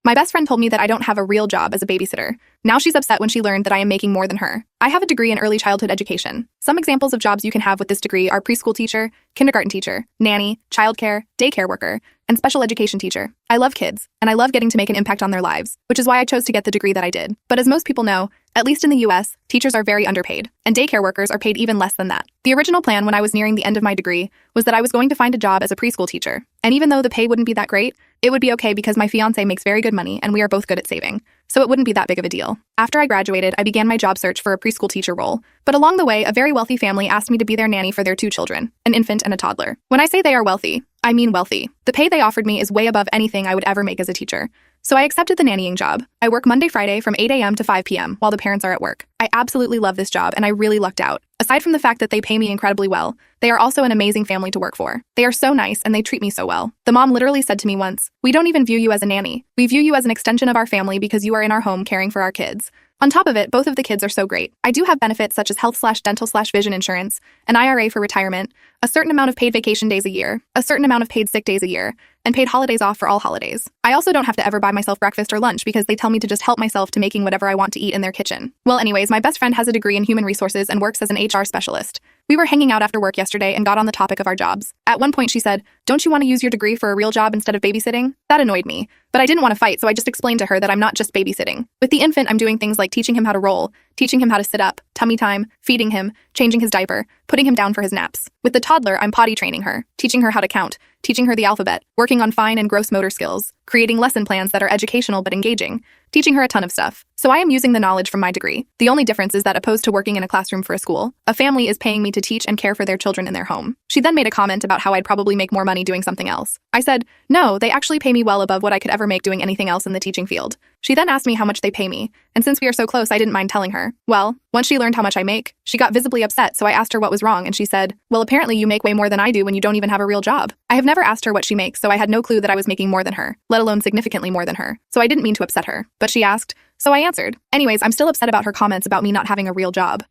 My best friend told me that I don't have a real job as a babysitter. Now she's upset when she learned that I am making more than her. I have a degree in early childhood education. Some examples of jobs you can have with this degree are preschool teacher, kindergarten teacher, nanny, childcare, daycare worker, and special education teacher. I love kids, and I love getting to make an impact on their lives, which is why I chose to get the degree that I did. But as most people know, at least in the US, teachers are very underpaid, and daycare workers are paid even less than that. The original plan when I was nearing the end of my degree was that I was going to find a job as a preschool teacher. And even though the pay wouldn't be that great, it would be okay because my fiancé makes very good money and we are both good at saving. So it wouldn't be that big of a deal. After I graduated, I began my job search for a preschool teacher role. But along the way, a very wealthy family asked me to be their nanny for their 2 children, an infant and a toddler. When I say they are wealthy, I mean wealthy. The pay they offered me is way above anything I would ever make as a teacher. So I accepted the nannying job. I work Monday, Friday from 8 a.m. to 5 p.m. while the parents are at work. I absolutely love this job and I really lucked out. Aside from the fact that they pay me incredibly well, they are also an amazing family to work for. They are so nice and they treat me so well. The mom literally said to me once, "We don't even view you as a nanny. We view you as an extension of our family because you are in our home caring for our kids." On top of it, both of the kids are so great. I do have benefits such as health/dental/vision insurance, an IRA for retirement, a certain amount of paid vacation days a year, a certain amount of paid sick days a year, and paid holidays off for all holidays. I also don't have to ever buy myself breakfast or lunch because they tell me to just help myself to making whatever I want to eat in their kitchen. Well, anyways, my best friend has a degree in human resources and works as an HR specialist. We were hanging out after work yesterday and got on the topic of our jobs. At one point she said, "Don't you want to use your degree for a real job instead of babysitting?" That annoyed me, but I didn't want to fight, so I just explained to her that I'm not just babysitting. With the infant, I'm doing things like teaching him how to roll, teaching him how to sit up, tummy time, feeding him, changing his diaper, putting him down for his naps. With the toddler, I'm potty training her, teaching her how to count, teaching her the alphabet, working on fine and gross motor skills, creating lesson plans that are educational but engaging, teaching her a ton of stuff. So I am using the knowledge from my degree. The only difference is that opposed to working in a classroom for a school, a family is paying me to teach and care for their children in their home. She then made a comment about how I'd probably make more money doing something else. I said, "No, they actually pay me well above what I could ever make doing anything else in the teaching field." She then asked me how much they pay me, and since we are so close, I didn't mind telling her. Well, once she learned how much I make, she got visibly upset, so I asked her what was wrong, and she said, "Well, apparently you make way more than I do when you don't even have a real job." I have never asked her what she makes, so I had no clue that I was making more than her, let alone significantly more than her. So I didn't mean to upset her, but she asked, so I answered. Anyways, I'm still upset about her comments about me not having a real job.